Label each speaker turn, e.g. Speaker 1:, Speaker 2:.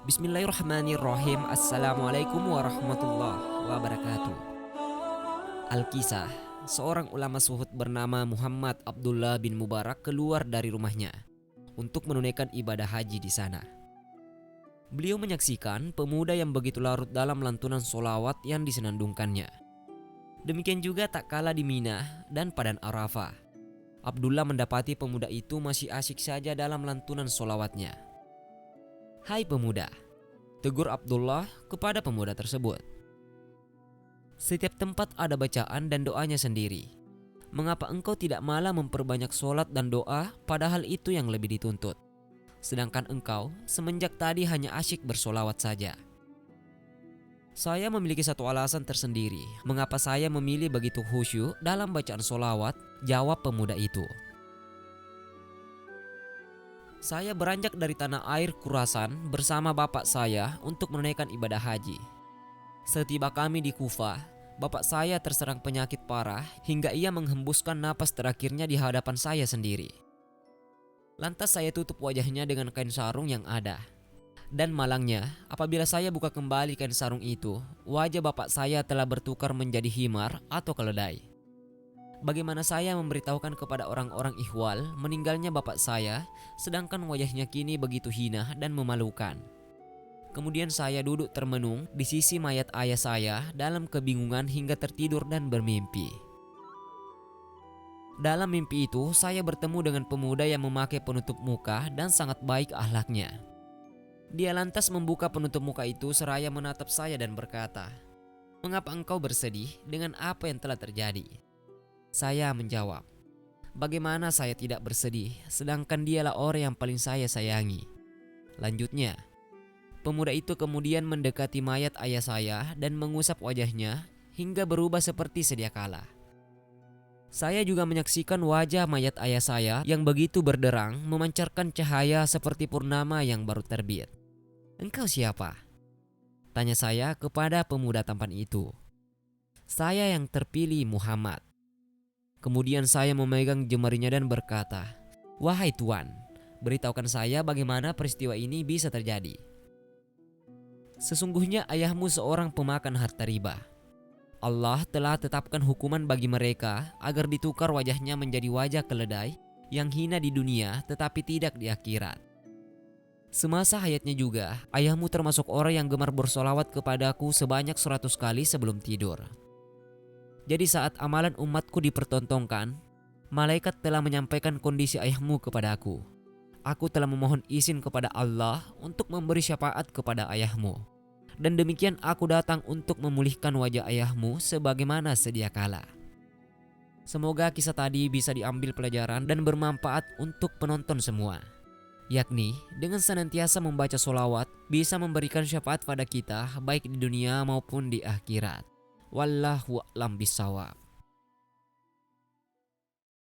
Speaker 1: Bismillahirrahmanirrahim. Assalamualaikum warahmatullahi wabarakatuh. Al-Kisah, seorang ulama suhud bernama Muhammad Abdullah bin Mubarak keluar dari rumahnya untuk menunaikan ibadah haji di sana. Beliau menyaksikan pemuda yang begitu larut dalam lantunan solawat yang disenandungkannya. Demikian juga tak kalah di Mina dan Padang Arafah. Abdullah mendapati pemuda itu masih asyik saja dalam lantunan solawatnya. "Hai pemuda," tegur Abdullah kepada pemuda tersebut. "Setiap tempat ada bacaan dan doanya sendiri. Mengapa engkau tidak malah memperbanyak solat dan doa, padahal itu yang lebih dituntut? Sedangkan engkau semenjak tadi hanya asyik bersolawat saja." "Saya memiliki satu alasan tersendiri mengapa saya memilih begitu khusyuk dalam bacaan solawat," jawab pemuda itu. "Saya beranjak dari tanah air Khurasan bersama bapak saya untuk menunaikan ibadah haji. Setiba kami di Kufah, bapak saya terserang penyakit parah hingga ia menghembuskan napas terakhirnya di hadapan saya sendiri. Lantas saya tutup wajahnya dengan kain sarung yang ada. Dan malangnya, apabila saya buka kembali kain sarung itu, wajah bapak saya telah bertukar menjadi himar atau keledai. Bagaimana saya memberitahukan kepada orang-orang ihwal meninggalnya bapak saya, sedangkan wajahnya kini begitu hina dan memalukan. Kemudian saya duduk termenung di sisi mayat ayah saya dalam kebingungan hingga tertidur dan bermimpi. Dalam mimpi itu, saya bertemu dengan pemuda yang memakai penutup muka dan sangat baik akhlaknya. Dia lantas membuka penutup muka itu seraya menatap saya dan berkata, 'Mengapa engkau bersedih dengan apa yang telah terjadi?' Saya menjawab, 'Bagaimana saya tidak bersedih, sedangkan dialah orang yang paling saya sayangi.' Lanjutnya, pemuda itu kemudian mendekati mayat ayah saya dan mengusap wajahnya hingga berubah seperti sedia kala. Saya juga menyaksikan wajah mayat ayah saya yang begitu berderang memancarkan cahaya seperti purnama yang baru terbit. 'Engkau siapa?' tanya saya kepada pemuda tampan itu. 'Saya yang terpilih, Muhammad.' Kemudian saya memegang jemarinya dan berkata, 'Wahai Tuan, beritahukan saya bagaimana peristiwa ini bisa terjadi.' 'Sesungguhnya ayahmu seorang pemakan harta riba. Allah telah tetapkan hukuman bagi mereka agar ditukar wajahnya menjadi wajah keledai yang hina di dunia tetapi tidak di akhirat. Semasa hayatnya juga, ayahmu termasuk orang yang gemar bersolawat kepadaku sebanyak 100 kali sebelum tidur. Jadi saat amalan umatku dipertontonkan, malaikat telah menyampaikan kondisi ayahmu kepadaku. Aku telah memohon izin kepada Allah untuk memberi syafaat kepada ayahmu. Dan demikian aku datang untuk memulihkan wajah ayahmu sebagaimana sedia kala.' Semoga kisah tadi bisa diambil pelajaran dan bermanfaat untuk penonton semua. Yakni dengan senantiasa membaca solawat bisa memberikan syafaat pada kita baik di dunia maupun di akhirat. Wallahu a'lam bishawab.